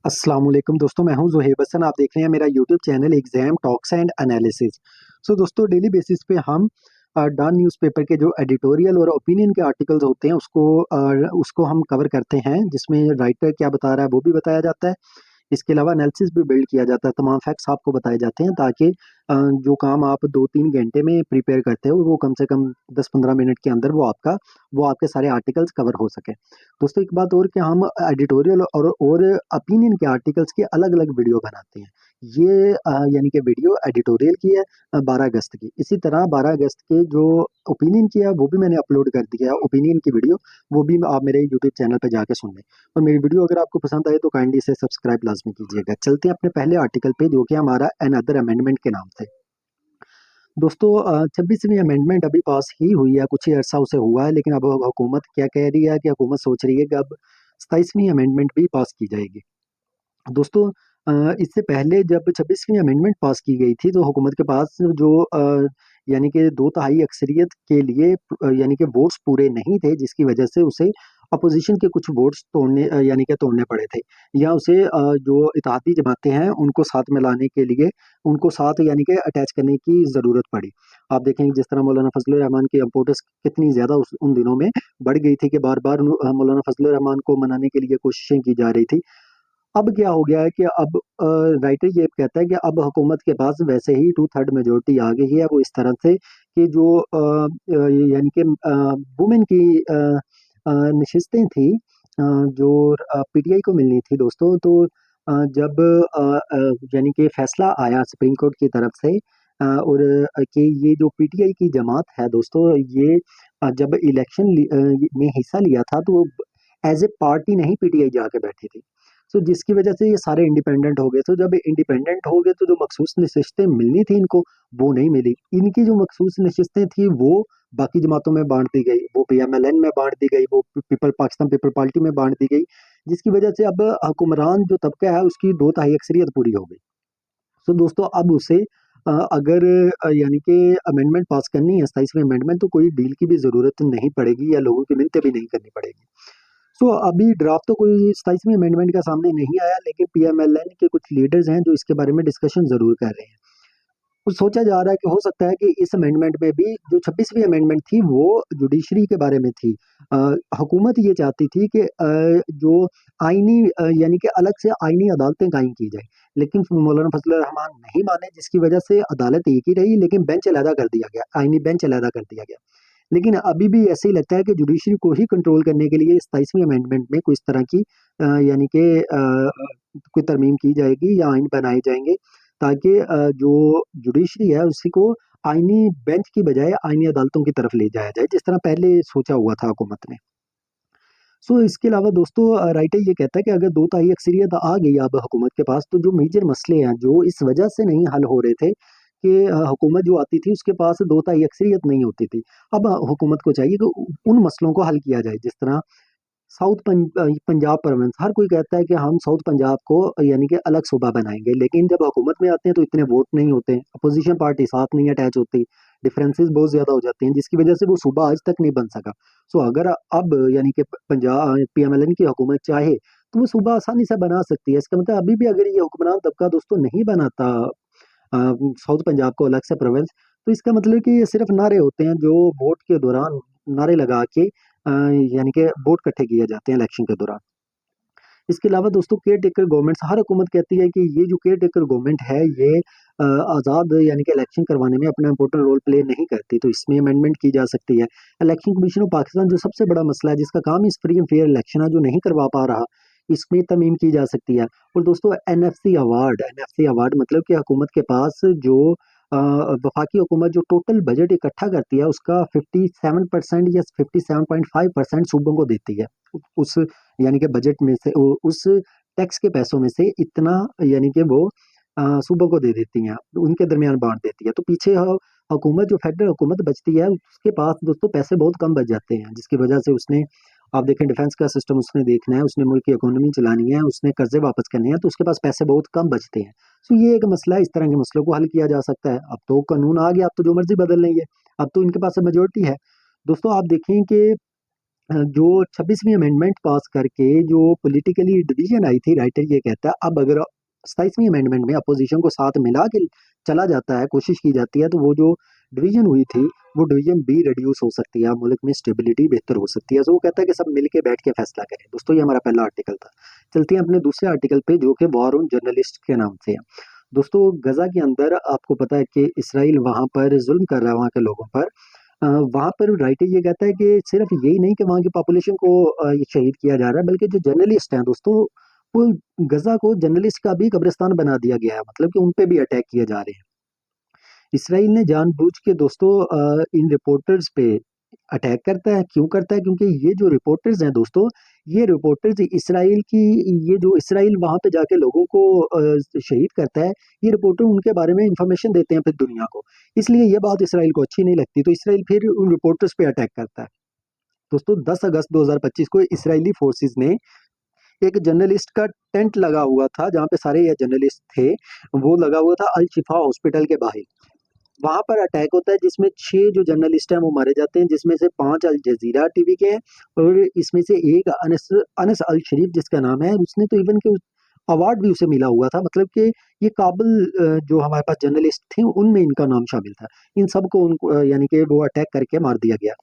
अस्सलाम वालेकुम दोस्तों, मैं हूं ज़ुहैब हसन। आप देख रहे हैं मेरा YouTube channel exam talks and analysis. दोस्तों, डेली बेसिस पे हम डॉन न्यूज़पेपर के जो एडिटोरियल और ओपिनियन के आर्टिकल्स होते हैं उसको हम कवर करते हैं, जिसमें राइटर क्या बता रहा है वो भी बताया जाता है। इसके अलावा एनालिसिस भी बिल्ड किया जाता है, तमाम फैक्ट्स आपको बताए जाते हैं ताकि जो काम आप 2-3 घंटे में प्रिपेयर करते हो वो कम से कम 10-15 मिनट के अंदर वो आपके सारे आर्टिकल्स कवर हो सके। दोस्तों, एक बात और कि हम एडिटोरियल और ओपिनियन के आर्टिकल्स की अलग-अलग वीडियो बनाते हैं। ये यानी कि वीडियो एडिटोरियल की है 12 अगस्त की। इसी तरह 12 अगस्त के जो ओपिनियन की है वो भी मैंने अपलोड कर दिया है, ओपिनियन की वीडियो, वो भी आप मेरे यूट्यूब चैनल पे जाके सुन लें। और मेरी वीडियो अगर आपको पसंद आए तो काइंडली इसे सब्सक्राइब लाज़मी कीजिएगा। चलते हैं अपने पहले आर्टिकल पे, जो कि हमारा अनदर अमेंडमेंट के नाम से। दोस्तों, 26वीं अमेंडमेंट अभी पास ही हुई है, कुछ ही अरसा उसे हुआ है, लेकिन अब हुकूमत क्या कह रही है कि हुकूमत सोच रही है कि अब 27वीं अमेंडमेंट भी पास की जाएगी। दोस्तों, इससे पहले जब 26वीं अमेंडमेंट पास की गई थी तो हुकूमत के पास जो यानी कि 2/3 अक्सरियत के लिए यानी कि वोट्स पूरे नहीं थे, जिसकी वजह से उसे अपोजिशन के कुछ वोट्स यानी कि तोड़ने पड़े थे, या उसे जो इत्तेहादी जमातें हैं उनको साथ में लाने के लिए उनको साथ यानी कि अटैच करने की ज़रूरत पड़ी। आप देखेंगे जिस तरह मौलाना फजल रहमान की इम्पोर्टेंस कितनी ज़्यादा उन दिनों में बढ़ गई थी कि बार-बार मौलाना फजल रहमान को मनाने के लिए कोशिशें की जा रही थी। अब क्या हो गया है कि अब राइटर ये कहता है कि अब हुकूमत के पास वैसे ही 2/3 मेजॉरिटी आ गई है। वो इस तरह से कि जो यानी कि वुमेन की नशिस्तें थी, जो पीटीआई को मिलनी थी दोस्तों, तो जब यानी कि फैसला आया सुप्रीम कोर्ट की तरफ से, और कि ये जो पीटीआई की जमात है दोस्तों, ये जब में हिस्सा लिया था तो एज ए पार्टी नहीं पीटीआई जाके बैठी थी। जिसकी वजह से ये सारे इंडिपेंडेंट हो गए। जब इंडिपेंडेंट हो गए तो जो मखसूस नशिस्तें मिलनी थी इनको, वो नहीं मिली। इनकी जो मखसूस नशिस्तें थी वो बाकी जमातों में बांट दी गई, वो पीएमएलएन में बांट दी गई, वो पाकिस्तान पीपल पार्टी में बांट दी गई, जिसकी वजह से अब हुक्मरान जो तबका है उसकी 2/3 अक्सरियत पूरी हो गई। दोस्तों, अब उसे अगर यानी कि अमेंडमेंट पास करनी है, 27वीं अमेंडमेंट, तो कोई डील की भी ज़रूरत नहीं पड़ेगी या लोगों की मिन्नतें भी नहीं करनी पड़ेगी। अभी ड्राफ्ट तो कोई 27वीं अमेंडमेंट का सामने नहीं आया, लेकिन पीएमएलएन के कुछ लीडर्स हैं जो इसके बारे में डिस्कशन ज़रूर कर रहे हैं। तो सोचा जा रहा है कि हो सकता है कि इस अमेंडमेंट में भी जो 26वीं अमेंडमेंट थी वो जुडिशरी के बारे में थी। अ, हुकूमत ये चाहती थी कि जो यानी कि अलग से आईनी अदालतें कायम की जाए, लेकिन मौलाना फजल रहमान नहीं माने, जिसकी वजह से अदालत एक ही रही, लेकिन बेंच अलहदा कर दिया गया, आईनी बेंच अलहदा कर दिया गया। लेकिन अभी भी ऐसे ही लगता है कि जुडिशरी को ही कंट्रोल करने के लिए 27वीं अमेंडमेंट में कोई इस तरह की यानी कि कोई तरमीम की जाएगी या आइन बनाए जाएंगे, ताकि जो जुडिशरी है उसी को आईनी बेंच की बजाय आईनी अदालतों की तरफ ले जाया जाए, जिस तरह पहले सोचा हुआ था हुकूमत ने। इसके अलावा दोस्तों, राइटर ये कहता है कि अगर 2/3 अक्सरियत आ गई अब हुकूमत के पास, तो जो मेजर मसले हैं जो इस वजह से नहीं हल हो रहे थे कि हुकूमत जो आती थी उसके पास 2/3 अक्सरियत नहीं होती थी। अब हुकूमत को चाहिए कि उन मसलों को हल किया जाए, जिस तरह पंजाब प्रोविंस, हर कोई कहता है कि हम साउथ पंजाब को यानी कि अलग सूबा बनाएंगे, लेकिन जब हुकूमत में आते हैं तो इतने वोट नहीं होते, अपोजिशन पार्टी साथ नहीं अटैच होती, डिफरेंसेस बहुत ज्यादा हो जाते हैं, जिसकी वजह से वो सूबा आज तक नहीं बन सका। अगर अब यानी कि पंजाब पीएमएलएन की हुकूमत चाहे तो वो सूबा आसानी से बना सकती है। इसका मतलब अभी भी अगर ये हुक्मरान तबका दोस्तों नहीं बनाता साउथ पंजाब को अलग से प्रोविंस, तो इसका मतलब कि ये सिर्फ नारे होते हैं जो वोट के दौरान नारे लगा के यानी कि वोट इकट्ठे किए जाते हैं इलेक्शन के दौरान। इसके अलावा दोस्तों, केयर टेकर गवर्नमेंट्स, हर हुकूमत कहती है कि ये जो केयर टेकर गवर्नमेंट है ये आज़ाद यानी कि इलेक्शन करवाने में अपना इंपॉर्टेंट रोल प्ले नहीं करती, तो इसमें अमेंडमेंट की जा सकती है। इलेक्शन कमीशन ऑफ पाकिस्तान जो सबसे बड़ा मसला है, जिसका काम इस फ्री एंड फेयर इलेक्शन है, जो नहीं करवा पा रहा, इसमें तरमीम की जा सकती है। और दोस्तों, एनएफसी अवार्ड मतलब कि हुकूमत के पास जो वफाकी हुकूमत जो टोटल बजट इकट्ठा करती है उसका 57% या 57.5% सूबों को देती है। उस यानी कि बजट में से उस टैक्स के पैसों में से इतना यानी कि वो सूबों को दे देती हैं, उनके दरमियान बांट देती है। तो पीछे हुकूमत जो फेडरल हुकूमत बचती है उसके पास दोस्तों पैसे बहुत कम बच जाते हैं, जिसकी वजह से उसने, आप देखें, डिफेंस का सिस्टम उसने देखना है, उसने मुल्क की इकोनॉमी चलानी है, उसने कर्जे वापस करने हैं, तो उसके पास पैसे बहुत कम बचते हैं। ये एक मसला है, इस तरह के मसलों को हल किया जा सकता है। अब तो कानून आ गया, अब तो जो मर्जी बदल लेंगे, अब तो इनके पास मेजोरिटी है। दोस्तों, आप देखें कि जो 26वीं अमेंडमेंट पास करके जो पॉलिटिकली डिवीजन आई थी, राइटर ये कहता है अब अगर 27वीं अमेंडमेंट में अपोजिशन को साथ मिला के चला जाता है, कोशिश की जाती है, तो वो जो डिवीजन हुई थी वो डिवीजन भी रिड्यूस हो सकती है, मुल्क में स्टेबिलिटी बेहतर हो सकती है। सो वो कहता है कि सब मिलके बैठ के फैसला करें। दोस्तों ये हमारा पहला आर्टिकल था। चलते हैं अपने दूसरे आर्टिकल पे जो कि वॉर ऑन जर्नलिस्ट के नाम से है। दोस्तों गजा के अंदर आपको पता है कि इसराइल वहां पर जुल्म कर रहा है वहां के लोगों पर। वहाँ पर राइटर ये कहता है कि सिर्फ यही नहीं कि वहाँ की पॉपुलेशन को ये शहीद किया जा रहा है, बल्कि जो जर्नलिस्ट हैं दोस्तों, वो गजा को जर्नलिस्ट का भी कब्रिस्तान बना दिया गया है, मतलब कि उन पे भी अटैक किए जा रहे हैं। इसराइल ने जानबूझ के दोस्तों इन रिपोर्टर्स पे अटैक करता है। क्यों करता है? क्योंकि ये जो रिपोर्टर्स हैं दोस्तों, ये रिपोर्टर्स इसराइल की, ये जो इसराइल वहां पे जाके लोगों को शहीद करता है, ये रिपोर्टर उनके बारे में इंफॉर्मेशन देते हैं फिर दुनिया को। इसलिए ये बात इसराइल को अच्छी नहीं लगती, तो इसराइल फिर उन रिपोर्टर्स पे अटैक करता है। दोस्तों 10 अगस्त 2025 को इसराइली फोर्सेस ने एक जर्नलिस्ट का टेंट लगा हुआ था जहाँ पे सारे ये जर्नलिस्ट थे, वो लगा हुआ था अल शिफा हॉस्पिटल के बाहर। वहां पर अटैक होता है जिसमें 6 जो जर्नलिस्ट हैं वो मारे जाते हैं, जिसमें से 5 अल जजीरा टीवी के हैं, और इसमें से एक अनस अनस अल शरीफ जिसका नाम है, उसने तो इवन के अवार्ड भी उसे मिला हुआ था। मतलब कि ये काबिल जो हमारे पास जर्नलिस्ट थे उनमें इनका नाम शामिल था। इन सबको उनको यानी कि वो अटैक करके मार दिया गया।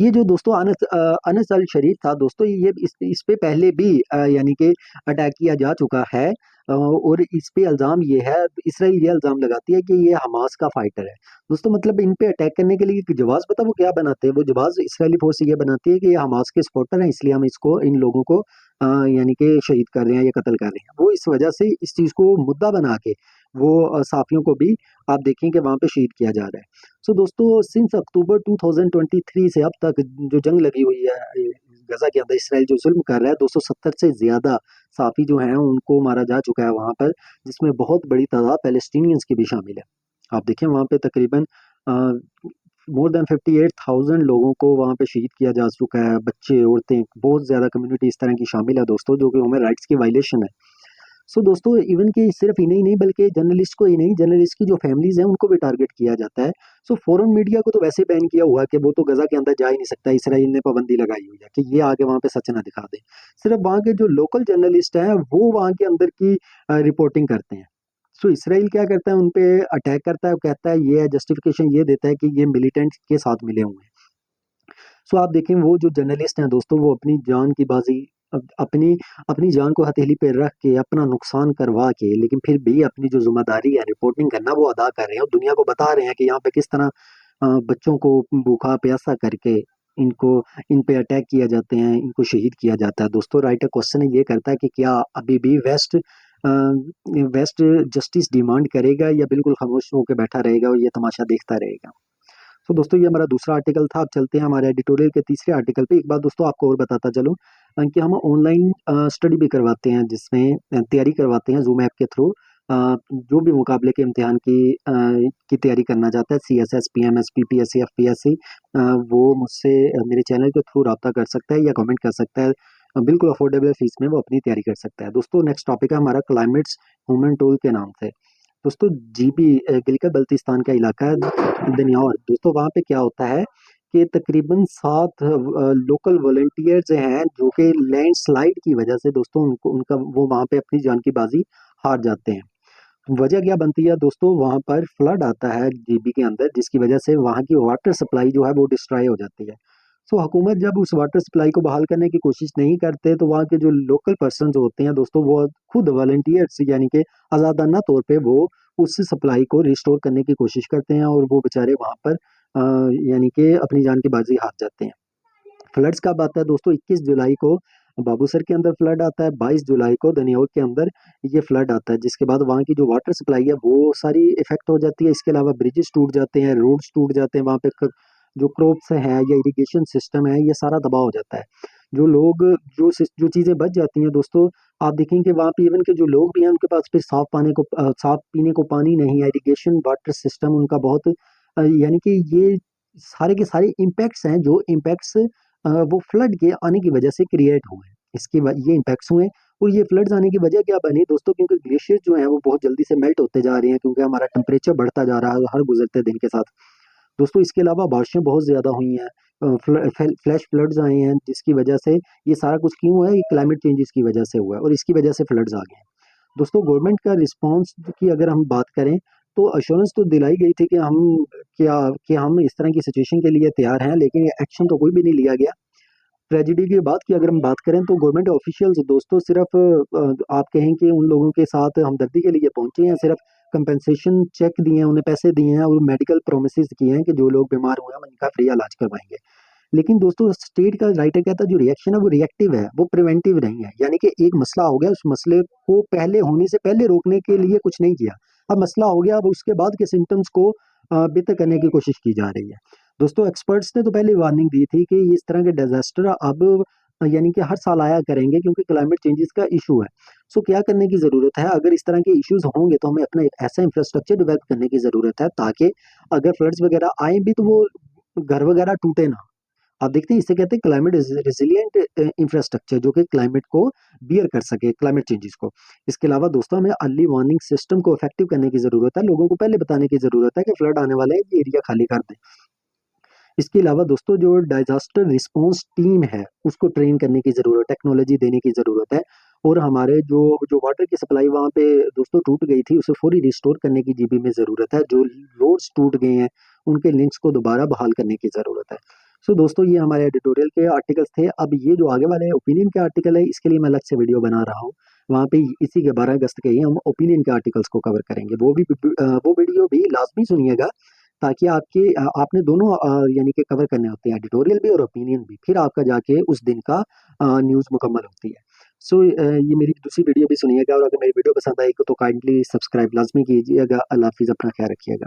ये जो दोस्तों अनस अल शरीफ था दोस्तों, ये इस पे पहले भी यानी कि अटैक किया जा चुका है। और इस पे इल्ज़ाम ये है, इसराइल ये इल्ज़ाम लगाती है कि ये हमास का फाइटर है। दोस्तों मतलब इन पे अटैक करने के लिए एक जवाब पता वो क्या बनाते हैं? वो जवाब इसराइली फोर्स ये बनाती है कि ये हमास के सपोर्टर हैं, इसलिए हम इसको इन लोगों को यानी कि शहीद कर रहे हैं या कत्ल कर रहे हैं। वो इस वजह से इस चीज़ को मुद्दा बना के वो साफियों को भी आप देखें कि वहाँ पे शहीद किया जा रहा है। सो दोस्तों सिंस अक्टूबर 2023 से अब तक जो जंग लगी हुई है गजा के अंदर, इसराइल जो जुल्म कर रहा है, 270 से ज्यादा साफी जो हैं उनको मारा जा चुका है वहां पर, जिसमें बहुत बड़ी तादाद पैलेस्टीनियंस की भी शामिल है। आप देखें वहां पे तकरीबन मोर देन 58,000 लोगों को वहां पे शहीद किया जा चुका है, बच्चे, औरतें, बहुत ज्यादा कम्युनिटी इस तरह की शामिल है दोस्तों, जो कि ह्यूमन राइट्स की वायलेशन है। सो दोस्तों इवन कि सिर्फ इन्हें ही नहीं बल्कि जर्नलिस्ट को ही नहीं, जर्नलिस्ट की जो फैमिलीज हैं उनको भी टारगेट किया जाता है। सो फॉरेन मीडिया को तो वैसे बैन किया हुआ है कि वो तो गजा के अंदर जा ही नहीं सकता, इसराइल ने पाबंदी लगाई हुई है कि ये आगे वहां पे सच ना दिखा दे। सिर्फ वहां के जो लोकल जर्नलिस्ट हैं वो वहां के अंदर की रिपोर्टिंग करते हैं। सो इसराइल क्या करता है? उन पे अटैक करता है, वो कहता है, ये जस्टिफिकेशन ये देता है कि ये मिलिटेंट के साथ मिले हुए हैं। सो आप देखें वो जो जर्नलिस्ट हैं दोस्तों, वो अपनी जान की बाजी अपनी अपनी जान को हथेली पे रख के अपना नुकसान करवा के, लेकिन फिर भी अपनी जो जिम्मेदारी है रिपोर्टिंग करना वो अदा कर रहे हैं और दुनिया को बता रहे हैं कि यहाँ पे किस तरह बच्चों को भूखा प्यासा करके इनको इन पे अटैक किया जाते हैं, इनको शहीद किया जाता है। दोस्तों राइटर क्वेश्चन ये करता है कि क्या अभी भी वेस्ट जस्टिस डिमांड करेगा या बिल्कुल खामोश होकर बैठा रहेगा और ये तमाशा देखता रहेगा? तो दोस्तों ये हमारा दूसरा आर्टिकल था। अब चलते हैं हमारे एडिटोरियल के तीसरे आर्टिकल पे। एक बात दोस्तों आपको और बताता चलूं कि हम ऑनलाइन स्टडी भी करवाते हैं, जिसमें तैयारी करवाते हैं जूम ऐप के थ्रू। जो भी मुकाबले के इम्तिहान की तैयारी करना चाहता है, CSS PMS PPSC FPSC, वो मुझसे मेरे चैनल के थ्रू रब्ता कर सकता है या कमेंट कर सकता है। बिल्कुल अफोर्डेबल फीस में वो अपनी तैयारी कर सकता है। दोस्तों नेक्स्ट टॉपिक है हमारा क्लाइमेट्स ह्यूमन टूल के नाम से। दोस्तों जीबी गिलगित बल्तिस्तान का इलाका है दनियार। दोस्तों वहाँ पे क्या होता है कि तकरीबन 7 लोकल वॉलंटियर्स हैं जो कि लैंडस्लाइड की वजह से दोस्तों उनको उनका वो वहाँ पे अपनी जान की बाजी हार जाते हैं। वजह क्या बनती है दोस्तों? वहाँ पर फ्लड आता है जीबी के अंदर, जिसकी वजह से वहाँ की वाटर सप्लाई जो है वो डिस्ट्रॉय हो जाती है। सो हुकूमत जब उस वाटर सप्लाई को बहाल करने की कोशिश नहीं करते, तो वहाँ के जो लोकल पर्सन होते हैं दोस्तों, वो खुद वॉलंटियर्स यानी कि आज़ादाना तौर पे वो उस सप्लाई को रिस्टोर करने की कोशिश करते हैं, और वो बेचारे वहाँ पर यानी कि अपनी जान की बाजी हार जाते हैं। फ्लड्स कब आता है दोस्तों? 21 जुलाई को बाबूसर के अंदर फ्लड आता है, 22 जुलाई को दनियोर के अंदर ये फ्लड आता है, जिसके बाद वहाँ की जो वाटर सप्लाई है वो सारी इफेक्ट हो जाती है। इसके अलावा ब्रिजेस टूट जाते हैं, रोड्स टूट जाते हैं, वहाँ पे जो क्रॉप्स हैं या इरिगेशन सिस्टम है ये सारा तबाह हो जाता है। जो लोग जो चीज़ें बच जाती हैं दोस्तों, आप देखेंगे वहाँ पे इवन के जो लोग भी हैं उनके पास फिर साफ पीने को पानी नहीं है, इरिगेशन वाटर सिस्टम उनका बहुत यानी कि ये सारे के सारे इम्पैक्ट्स हैं, जो इम्पैक्ट्स वो फ्लड के आने की वजह से क्रिएट हुए हैं। ये इम्पैक्ट्स हुए, और ये फ्लड्स आने की वजह क्या बनी दोस्तों? क्योंकि ग्लेशियर जो है वो बहुत जल्दी से मेल्ट होते जा रहे हैं, क्योंकि हमारा टेम्परेचर बढ़ता जा रहा है हर गुजरते दिन के साथ। दोस्तों इसके अलावा बारिशें बहुत ज़्यादा हुई हैं, फ्लैश फ्लड्स आए हैं, जिसकी वजह से ये सारा कुछ क्यों हुआ है, ये क्लाइमेट चेंजेस की वजह से हुआ है और इसकी वजह से फ्लड्स आ गए हैं। दोस्तों गवर्नमेंट का रिस्पॉन्स की अगर हम बात करें तो अश्योरेंस तो दिलाई गई थी क्या कि हम इस तरह की सिचुएशन के लिए तैयार हैं, लेकिन एक्शन तो कोई भी नहीं लिया गया। ट्रेजिडी की बात की अगर हम बात करें तो गवर्नमेंट ऑफिशियल्स दोस्तों सिर्फ आप कहें कि उन लोगों के साथ हमदर्दी के लिए पहुंचे हैं, सिर्फ कंपेंसेशन चेक दिए हैं, उन्हें पैसे दिए हैं और मेडिकल प्रोमिस किए हैं कि जो लोग बीमार हुए हैं हम इनका फ्री इलाज करवाएंगे। लेकिन दोस्तों स्टेट का राइटर कहता है जो रिएक्शन है वो रिएक्टिव है, वो प्रिवेंटिव नहीं है, यानी कि एक मसला हो गया, उस मसले को पहले होने से पहले रोकने के लिए कुछ नहीं किया। अब मसला हो गया, अब उसके बाद के सिम्टम्स को बेहतर करने की कोशिश की जा रही है। दोस्तों एक्सपर्ट्स ने तो पहले वार्निंग दी थी कि इस तरह के डिजास्टर अब यानी कि हर साल आया करेंगे क्योंकि क्लाइमेट चेंजेस का इशू है। सो क्या करने की ज़रूरत है, अगर इस तरह के इश्यूज होंगे तो हमें अपना एक ऐसा इंफ्रास्ट्रक्चर डेवलप करने की ज़रूरत है ताकि अगर फ्लड्स वगैरह आए भी तो वो घर वगैरह टूटे ना। आप देखते हैं इसे कहते हैं क्लाइमेट रेजिलिएंट इंफ्रास्ट्रक्चर, जो कि क्लाइमेट को बियर कर सके, क्लाइमेट चेंजेस को। इसके अलावा दोस्तों हमें अर्ली वार्निंग सिस्टम को इफेक्टिव करने की ज़रूरत है, लोगों को पहले बताने की ज़रूरत है कि फ्लड आने वाले हैं, ये एरिया खाली कर दें। इसके अलावा दोस्तों जो डिजास्टर रिस्पॉन्स टीम है उसको ट्रेन करने की ज़रूरत, टेक्नोलॉजी देने की ज़रूरत है और हमारे जो जो वाटर की सप्लाई वहाँ पे दोस्तों टूट गई थी उसे फौरी रिस्टोर करने की जीबी में ज़रूरत है। जो रोड्स टूट गए हैं उनके लिंक्स को दोबारा बहाल करने की ज़रूरत है। सो दोस्तों ये हमारे एडिटोरियल के आर्टिकल्स थे। अब ये जो आगे वाले ओपिनियन के आर्टिकल है इसके लिए मैं अलग से वीडियो बना रहा हूँ। वहाँ पे इसी के 12 अगस्त के ही हम ओपिनियन के आर्टिकल्स को कवर करेंगे। वो वीडियो भी लाजमी सुनिएगा ताकि आपने दोनों यानी कि कवर करने होते हैं, एडिटोरियल भी और ओपिनियन भी, फिर आपका जाके उस दिन का न्यूज़ मुकम्मल होती है। सो ये मेरी दूसरी वीडियो भी सुनिएगा और अगर मेरी वीडियो पसंद आई तो काइंडली सब्सक्राइब लाजमी कीजिएगा। अल्लाह हाफिज़, अपना ख्याल रखिएगा।